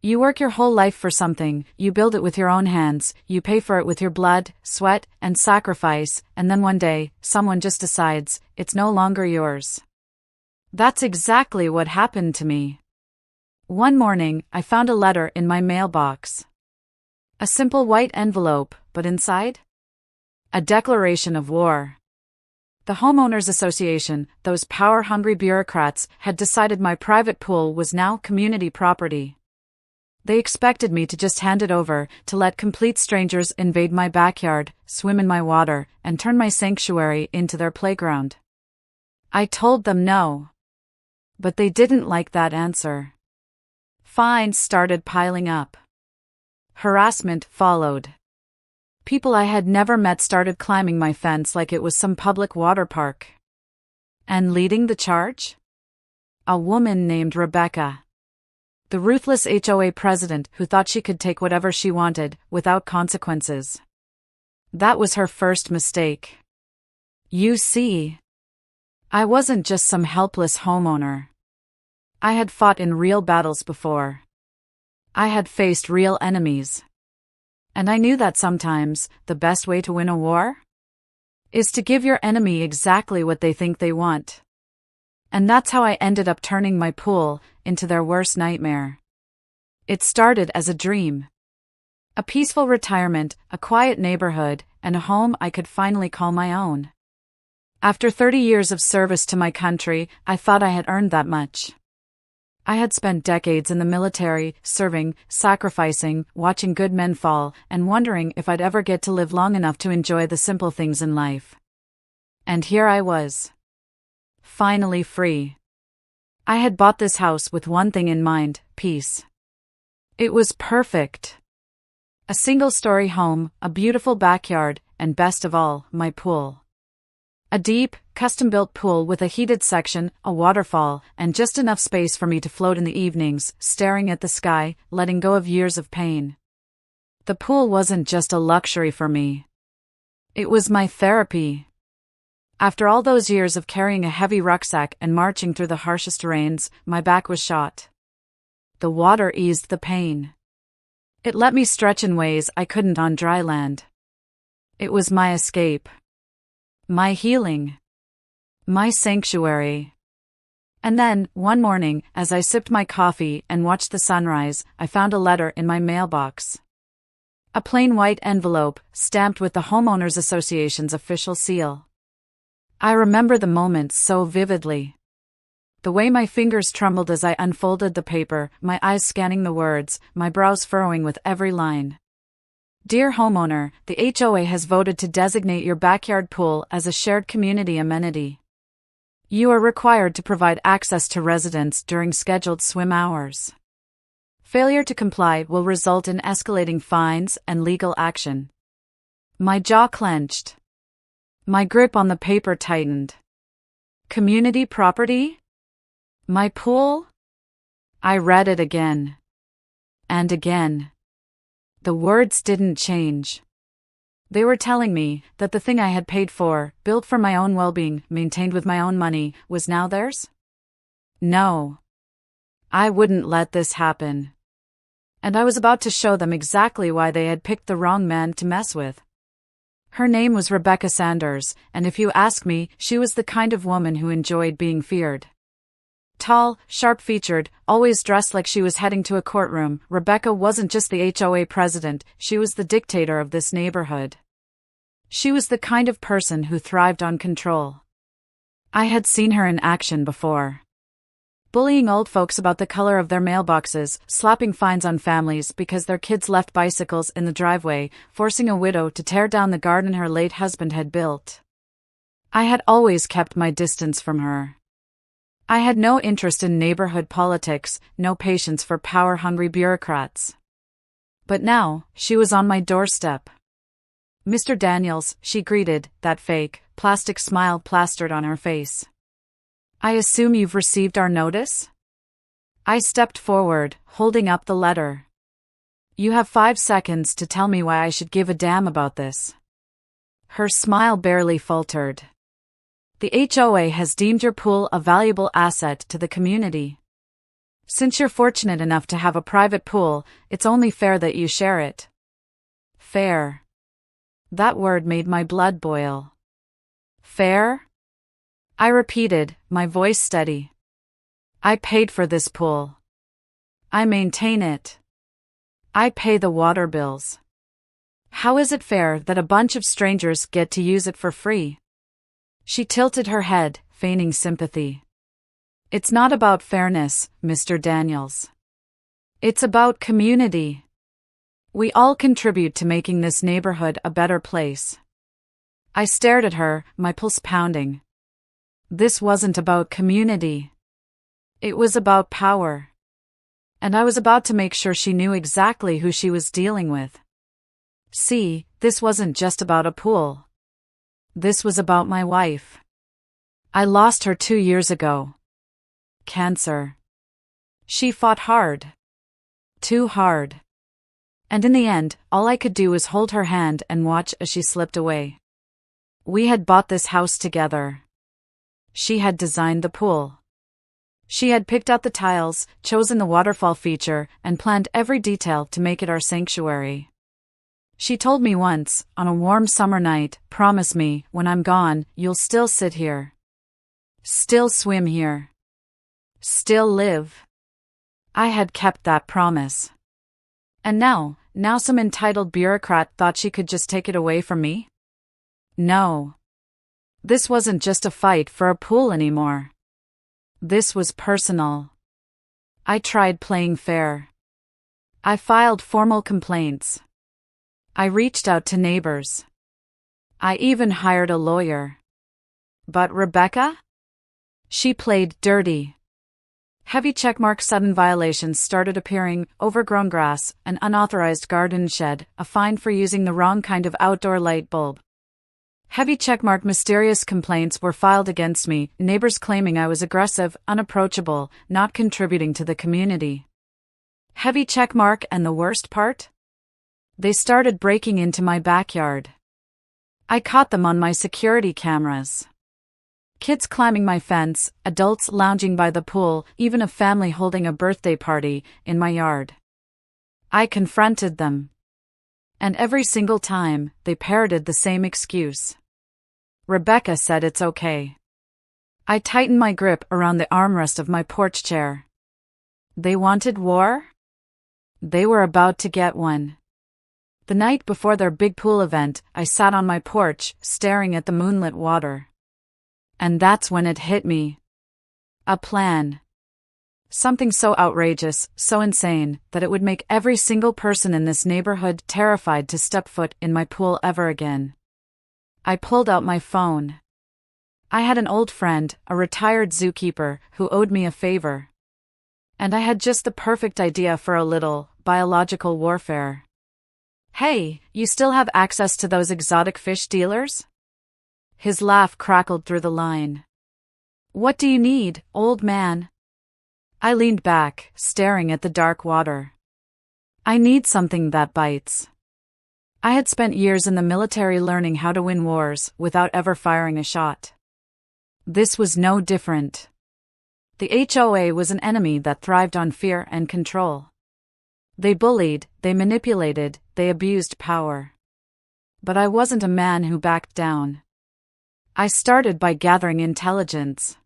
You work your whole life for something, you build it with your own hands, you pay for it with your blood, sweat, and sacrifice, and then one day, someone just decides, it's no longer yours. That's exactly what happened to me. One morning, I found a letter in my mailbox. A simple white envelope, but inside? A declaration of war. The Homeowners Association, those power-hungry bureaucrats, had decided my private pool was now community property. They expected me to just hand it over, to let complete strangers invade my backyard, swim in my water, and turn my sanctuary into their playground. I told them no. But they didn't like that answer. Fines started piling up. Harassment followed. People I had never met started climbing my fence like it was some public water park. And leading the charge? A woman named Rebecca. The ruthless HOA president who thought she could take whatever she wanted, without consequences. That was her first mistake. You see, I wasn't just some helpless homeowner. I had fought in real battles before. I had faced real enemies. And I knew that sometimes, the best way to win a war? Is to give your enemy exactly what they think they want. And that's how I ended up turning my pool into their worst nightmare. It started as a dream. A peaceful retirement, a quiet neighborhood, and a home I could finally call my own. After 30 years of service to my country, I thought I had earned that much. I had spent decades in the military, serving, sacrificing, watching good men fall, and wondering if I'd ever get to live long enough to enjoy the simple things in life. And here I was. Finally free. I had bought this house with one thing in mind, peace. It was perfect. A single-story home, a beautiful backyard, and best of all, my pool. A deep, custom-built pool with a heated section, a waterfall, and just enough space for me to float in the evenings, staring at the sky, letting go of years of pain. The pool wasn't just a luxury for me. It was my therapy. After all those years of carrying a heavy rucksack and marching through the harshest rains, my back was shot. The water eased the pain. It let me stretch in ways I couldn't on dry land. It was my escape. My healing. My sanctuary. And then, one morning, as I sipped my coffee and watched the sunrise, I found a letter in my mailbox. A plain white envelope, stamped with the Homeowners Association's official seal. I remember the moment so vividly. The way my fingers trembled as I unfolded the paper, my eyes scanning the words, my brows furrowing with every line. Dear homeowner, the HOA has voted to designate your backyard pool as a shared community amenity. You are required to provide access to residents during scheduled swim hours. Failure to comply will result in escalating fines and legal action. My jaw clenched. My grip on the paper tightened. Community property? My pool? I read it again. And again. The words didn't change. They were telling me that the thing I had paid for, built for my own well-being, maintained with my own money, was now theirs? No. I wouldn't let this happen. And I was about to show them exactly why they had picked the wrong man to mess with. Her name was Rebecca Sanders, and if you ask me, she was the kind of woman who enjoyed being feared. Tall, sharp-featured, always dressed like she was heading to a courtroom, Rebecca wasn't just the HOA president, she was the dictator of this neighborhood. She was the kind of person who thrived on control. I had seen her in action before. Bullying old folks about the color of their mailboxes, slapping fines on families because their kids left bicycles in the driveway, forcing a widow to tear down the garden her late husband had built. I had always kept my distance from her. I had no interest in neighborhood politics, no patience for power-hungry bureaucrats. But now, she was on my doorstep. Mr. Daniels, she greeted, that fake, plastic smile plastered on her face. I assume you've received our notice? I stepped forward, holding up the letter. You have 5 seconds to tell me why I should give a damn about this. Her smile barely faltered. The HOA has deemed your pool a valuable asset to the community. Since you're fortunate enough to have a private pool, it's only fair that you share it. Fair. That word made my blood boil. Fair? I repeated, my voice steady. I paid for this pool. I maintain it. I pay the water bills. How is it fair that a bunch of strangers get to use it for free? She tilted her head, feigning sympathy. It's not about fairness, Mr. Daniels. It's about community. We all contribute to making this neighborhood a better place. I stared at her, my pulse pounding. This wasn't about community. It was about power. And I was about to make sure she knew exactly who she was dealing with. See, this wasn't just about a pool. This was about my wife. I lost her 2 years ago. Cancer. She fought hard. Too hard. And in the end, all I could do was hold her hand and watch as she slipped away. We had bought this house together. She had designed the pool. She had picked out the tiles, chosen the waterfall feature, and planned every detail to make it our sanctuary. She told me once, on a warm summer night, promise me, when I'm gone, you'll still sit here. Still swim here. Still live. I had kept that promise. And now some entitled bureaucrat thought she could just take it away from me? No. This wasn't just a fight for a pool anymore. This was personal. I tried playing fair. I filed formal complaints. I reached out to neighbors. I even hired a lawyer. But Rebecca? She played dirty. Heavy checkmark sudden violations started appearing: overgrown grass, an unauthorized garden shed, a fine for using the wrong kind of outdoor light bulb. Heavy checkmark mysterious complaints were filed against me, neighbors claiming I was aggressive, unapproachable, not contributing to the community. Heavy checkmark, and the worst part? They started breaking into my backyard. I caught them on my security cameras. Kids climbing my fence, adults lounging by the pool, even a family holding a birthday party in my yard. I confronted them. And every single time, they parroted the same excuse. Rebecca said it's okay. I tightened my grip around the armrest of my porch chair. They wanted war? They were about to get one. The night before their big pool event, I sat on my porch, staring at the moonlit water. And that's when it hit me. A plan. Something so outrageous, so insane, that it would make every single person in this neighborhood terrified to step foot in my pool ever again. I pulled out my phone. I had an old friend, a retired zookeeper, who owed me a favor. And I had just the perfect idea for a little biological warfare. Hey, you still have access to those exotic fish dealers? His laugh crackled through the line. What do you need, old man? I leaned back, staring at the dark water. I need something that bites. I had spent years in the military learning how to win wars without ever firing a shot. This was no different. The HOA was an enemy that thrived on fear and control. They bullied, they manipulated, they abused power. But I wasn't a man who backed down. I started by gathering intelligence.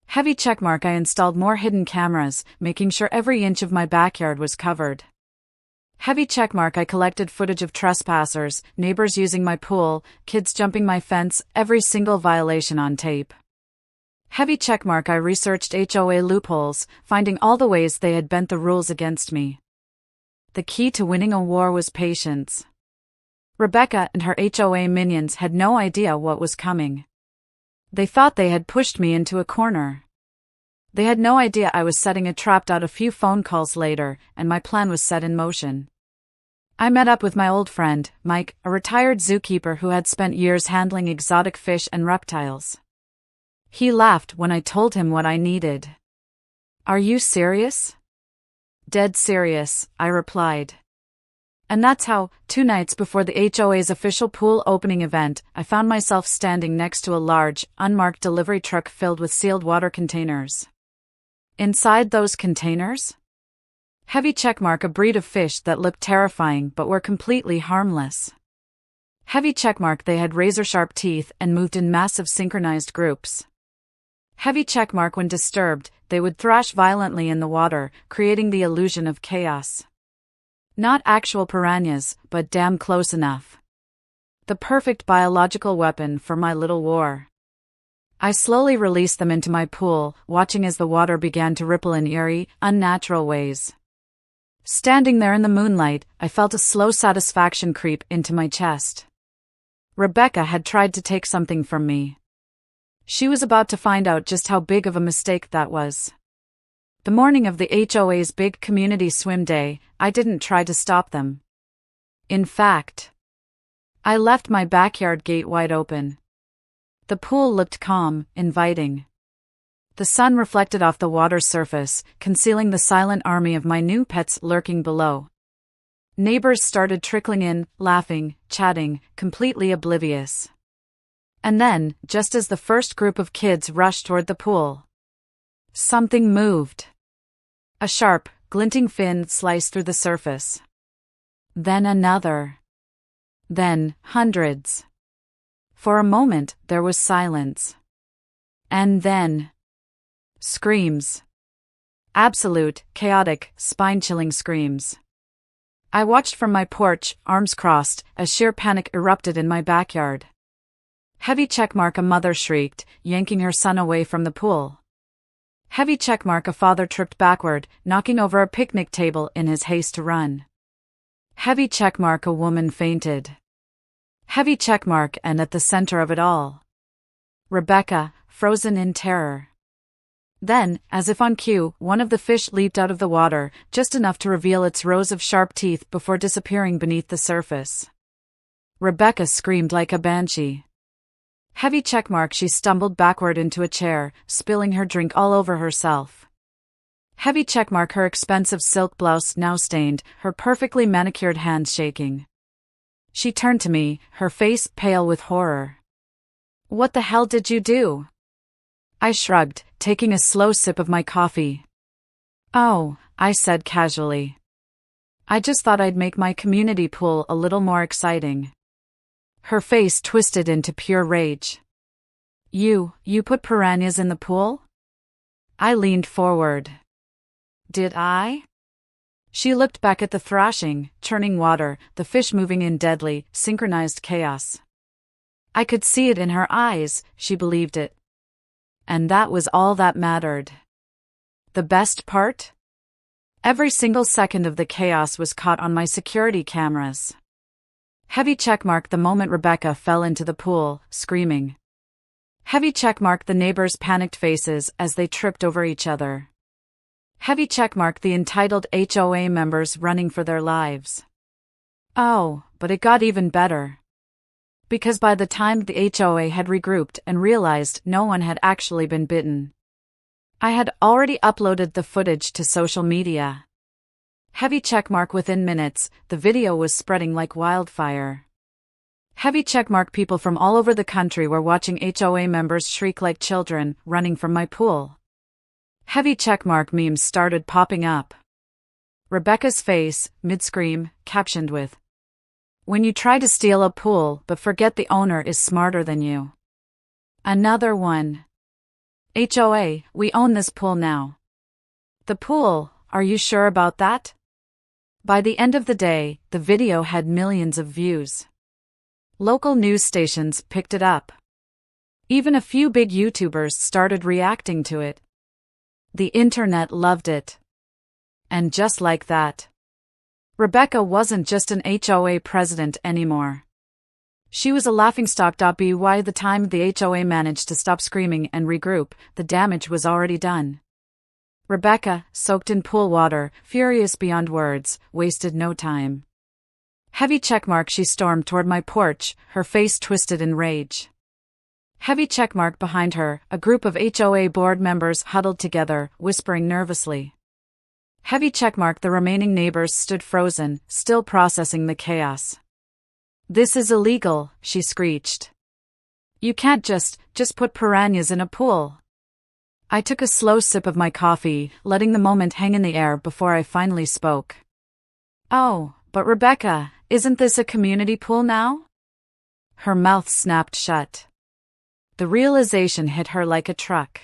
Heavy checkmark. I installed more hidden cameras, making sure every inch of my backyard was covered. Heavy checkmark. I collected footage of trespassers, neighbors using my pool, kids jumping my fence, every single violation on tape. Heavy checkmark. I researched HOA loopholes, finding all the ways they had bent the rules against me. The key to winning a war was patience. Rebecca and her HOA minions had no idea what was coming. They thought they had pushed me into a corner. They had no idea I was setting a trap. A few phone calls later, and my plan was set in motion. I met up with my old friend, Mike, a retired zookeeper who had spent years handling exotic fish and reptiles. He laughed when I told him what I needed. Are you serious? Dead serious, I replied. And that's how, 2 nights before the HOA's official pool opening event, I found myself standing next to a large, unmarked delivery truck filled with sealed water containers. Inside those containers? Heavy checkmark, a breed of fish that looked terrifying but were completely harmless. Heavy checkmark, they had razor-sharp teeth and moved in massive synchronized groups. Heavy checkmark, when disturbed, they would thrash violently in the water, creating the illusion of chaos. Not actual piranhas, but damn close enough. The perfect biological weapon for my little war. I slowly released them into my pool, watching as the water began to ripple in eerie, unnatural ways. Standing there in the moonlight, I felt a slow satisfaction creep into my chest. Rebecca had tried to take something from me. She was about to find out just how big of a mistake that was. The morning of the HOA's big community swim day, I didn't try to stop them. In fact, I left my backyard gate wide open. The pool looked calm, inviting. The sun reflected off the water's surface, concealing the silent army of my new pets lurking below. Neighbors started trickling in, laughing, chatting, completely oblivious. And then, just as the first group of kids rushed toward the pool, something moved. A sharp, glinting fin sliced through the surface. Then another. Then, hundreds. For a moment, there was silence. And then, screams. Absolute, chaotic, spine-chilling screams. I watched from my porch, arms crossed, as sheer panic erupted in my backyard. Heavy checkmark, a mother shrieked, yanking her son away from the pool. Heavy checkmark, a father tripped backward, knocking over a picnic table in his haste to run. Heavy checkmark, a woman fainted. Heavy checkmark, and at the center of it all, Rebecca, frozen in terror. Then, as if on cue, one of the fish leaped out of the water, just enough to reveal its rows of sharp teeth before disappearing beneath the surface. Rebecca screamed like a banshee. Heavy checkmark, she stumbled backward into a chair, spilling her drink all over herself. Heavy checkmark, her expensive silk blouse now stained, her perfectly manicured hands shaking. She turned to me, her face pale with horror. "What the hell did you do?" I shrugged, taking a slow sip of my coffee. "Oh," I said casually. "I just thought I'd make my community pool a little more exciting." Her face twisted into pure rage. You put piranhas in the pool?" I leaned forward. "Did I?" She looked back at the thrashing, churning water, the fish moving in deadly, synchronized chaos. I could see it in her eyes, she believed it. And that was all that mattered. The best part? Every single second of the chaos was caught on my security cameras. Heavy checkmark, the moment Rebecca fell into the pool, screaming. Heavy checkmark, the neighbors' panicked faces as they tripped over each other. Heavy checkmark, the entitled HOA members running for their lives. Oh, but it got even better. Because by the time the HOA had regrouped and realized no one had actually been bitten, I had already uploaded the footage to social media. Heavy checkmark, within minutes, the video was spreading like wildfire. Heavy checkmark, people from all over the country were watching HOA members shriek like children, running from my pool. Heavy checkmark, memes started popping up. Rebecca's face, mid-scream, captioned with, "When you try to steal a pool but forget the owner is smarter than you." Another one. "HOA, we own this pool now." The pool, are you sure about that? By the end of the day, the video had millions of views. Local news stations picked it up. Even a few big YouTubers started reacting to it. The internet loved it. And just like that, Rebecca wasn't just an HOA president anymore. She was a laughingstock. By the time the HOA managed to stop screaming and regroup, the damage was already done. Rebecca, soaked in pool water, furious beyond words, wasted no time. Heavy checkmark, she stormed toward my porch, her face twisted in rage. Heavy checkmark, behind her, a group of HOA board members huddled together, whispering nervously. Heavy checkmark, the remaining neighbors stood frozen, still processing the chaos. "This is illegal," she screeched. "You can't just put piranhas in a pool." I took a slow sip of my coffee, letting the moment hang in the air before I finally spoke. "Oh, but Rebecca, isn't this a community pool now?" Her mouth snapped shut. The realization hit her like a truck.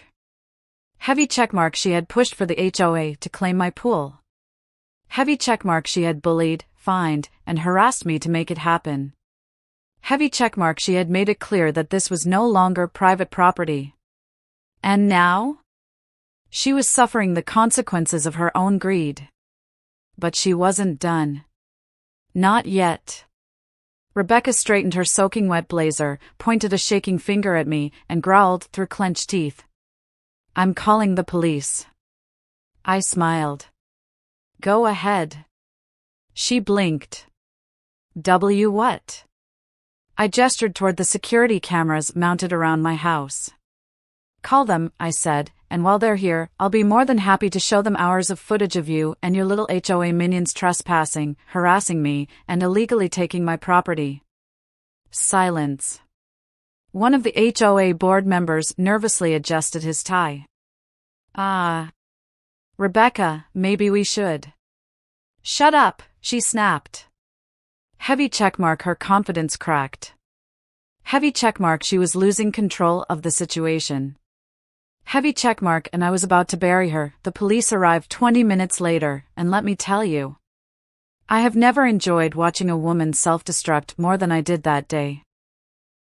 Heavy checkmark, she had pushed for the HOA to claim my pool. Heavy checkmark, she had bullied, fined, and harassed me to make it happen. Heavy checkmark, she had made it clear that this was no longer private property. And now? She was suffering the consequences of her own greed. But she wasn't done. Not yet. Rebecca straightened her soaking wet blazer, pointed a shaking finger at me, and growled through clenched teeth. "I'm calling the police." I smiled. "Go ahead." She blinked. What? I gestured toward the security cameras mounted around my house. "Call them," I said, "and while they're here, I'll be more than happy to show them hours of footage of you and your little HOA minions trespassing, harassing me, and illegally taking my property." Silence. One of the HOA board members nervously adjusted his tie. Rebecca, maybe we should." "Shut up," she snapped. Heavy checkmark, her confidence cracked. Heavy checkmark, she was losing control of the situation. Heavy checkmark, and I was about to bury her. The police arrived 20 minutes later, and let me tell you, I have never enjoyed watching a woman self-destruct more than I did that day.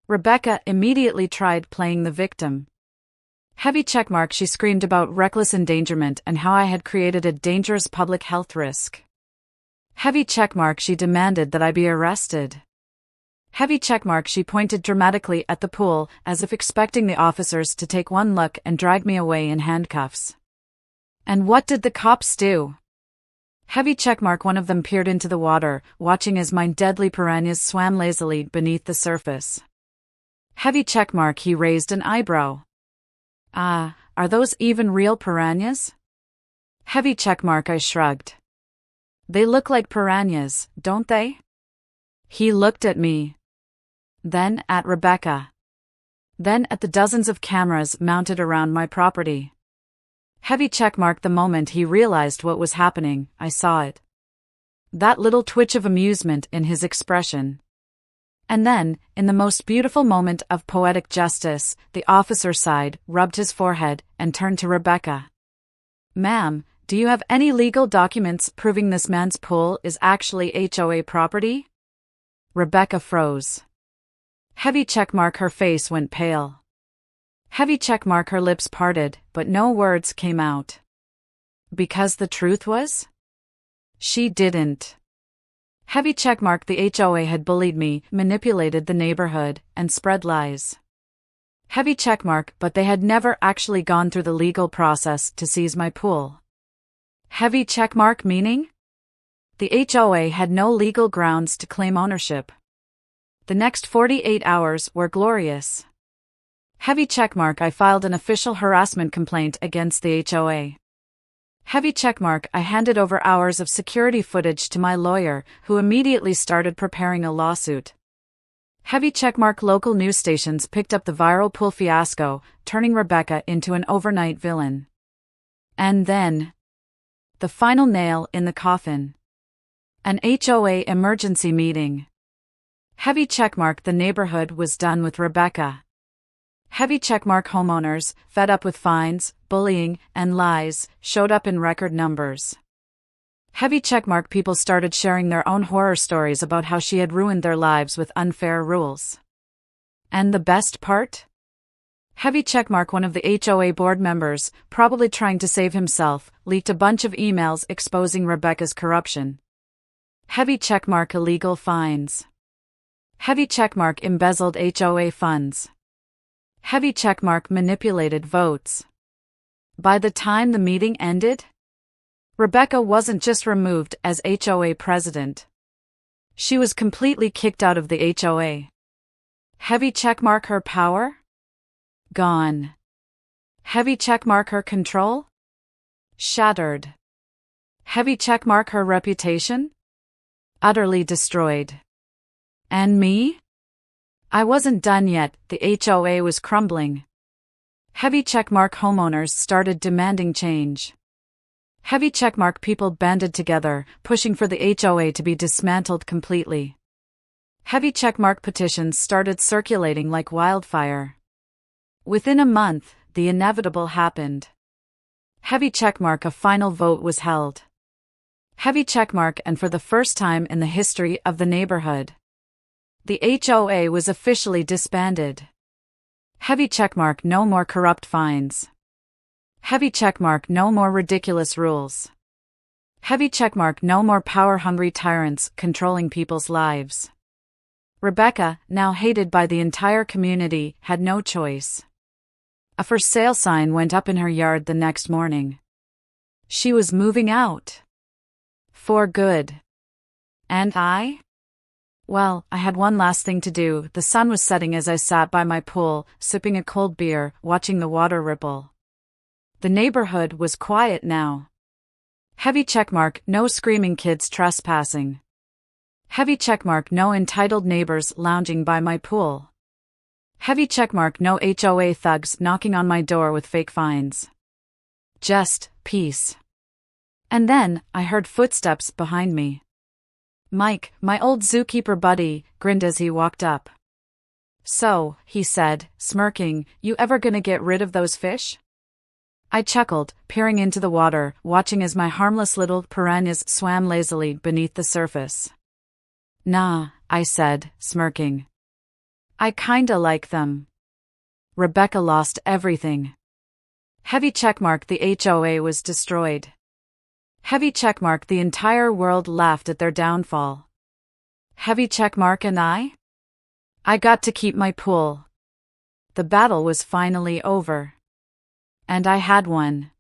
Rebecca immediately tried playing the victim. Heavy checkmark, she screamed about reckless endangerment and how I had created a dangerous public health risk. Heavy checkmark, she demanded that I be arrested. Heavy checkmark, she pointed dramatically at the pool, as if expecting the officers to take one look and drag me away in handcuffs. And what did the cops do? Heavy checkmark, one of them peered into the water, watching as my deadly piranhas swam lazily beneath the surface. Heavy checkmark, he raised an eyebrow. Are those even real piranhas?" Heavy checkmark, I shrugged. "They look like piranhas, don't they?" He looked at me. Then at Rebecca. Then at the dozens of cameras mounted around my property. Heavy checkmark, the moment he realized what was happening, I saw it. That little twitch of amusement in his expression. And then, in the most beautiful moment of poetic justice, the officer sighed, rubbed his forehead, and turned to Rebecca. "Ma'am, do you have any legal documents proving this man's pool is actually HOA property?" Rebecca froze. Heavy checkmark, her face went pale. Heavy checkmark, her lips parted, but no words came out. Because the truth was? She didn't. Heavy checkmark, the HOA had bullied me, manipulated the neighborhood, and spread lies. Heavy checkmark, but they had never actually gone through the legal process to seize my pool. Heavy checkmark, meaning? The HOA had no legal grounds to claim ownership. The next 48 hours were glorious. Heavy checkmark, I filed an official harassment complaint against the HOA. Heavy checkmark, I handed over hours of security footage to my lawyer, who immediately started preparing a lawsuit. Heavy checkmark, local news stations picked up the viral pool fiasco, turning Rebecca into an overnight villain. And then, the final nail in the coffin. An HOA emergency meeting. Heavy checkmark, the neighborhood was done with Rebecca. Heavy checkmark, homeowners, fed up with fines, bullying, and lies, showed up in record numbers. Heavy checkmark, people started sharing their own horror stories about how she had ruined their lives with unfair rules. And the best part? Heavy checkmark, one of the HOA board members, probably trying to save himself, leaked a bunch of emails exposing Rebecca's corruption. Heavy checkmark, illegal fines. Heavy checkmark, embezzled HOA funds. Heavy checkmark, manipulated votes. By the time the meeting ended, Rebecca wasn't just removed as HOA president. She was completely kicked out of the HOA. Heavy checkmark, her power? Gone. Heavy checkmark, her control? Shattered. Heavy checkmark, her reputation? Utterly destroyed. And me? I wasn't done yet, the HOA was crumbling. Heavy checkmark homeowners started demanding change. Heavy checkmark people banded together, pushing for the HOA to be dismantled completely. Heavy checkmark petitions started circulating like wildfire. Within a month, the inevitable happened. Heavy checkmark, a final vote was held. Heavy checkmark, and for the first time in the history of the neighborhood, the HOA was officially disbanded. Heavy checkmark, no more corrupt fines. Heavy checkmark, no more ridiculous rules. Heavy checkmark, no more power-hungry tyrants controlling people's lives. Rebecca, now hated by the entire community, had no choice. A for sale sign went up in her yard the next morning. She was moving out. For good. And I? Well, I had one last thing to do. The sun was setting as I sat by my pool, sipping a cold beer, watching the water ripple. The neighborhood was quiet now. Heavy checkmark, no screaming kids trespassing. Heavy checkmark, no entitled neighbors lounging by my pool. Heavy checkmark, no HOA thugs knocking on my door with fake fines. Just peace. And then, I heard footsteps behind me. Mike, my old zookeeper buddy, grinned as he walked up. So, he said, smirking, you ever gonna get rid of those fish? I chuckled, peering into the water, watching as my harmless little piranhas swam lazily beneath the surface. Nah, I said, smirking. I kinda like them. Rebecca lost everything. Heavy checkmark, the HOA was destroyed. Heavy checkmark, the entire world laughed at their downfall. Heavy checkmark, and I got to keep my pool. The battle was finally over. And I had one.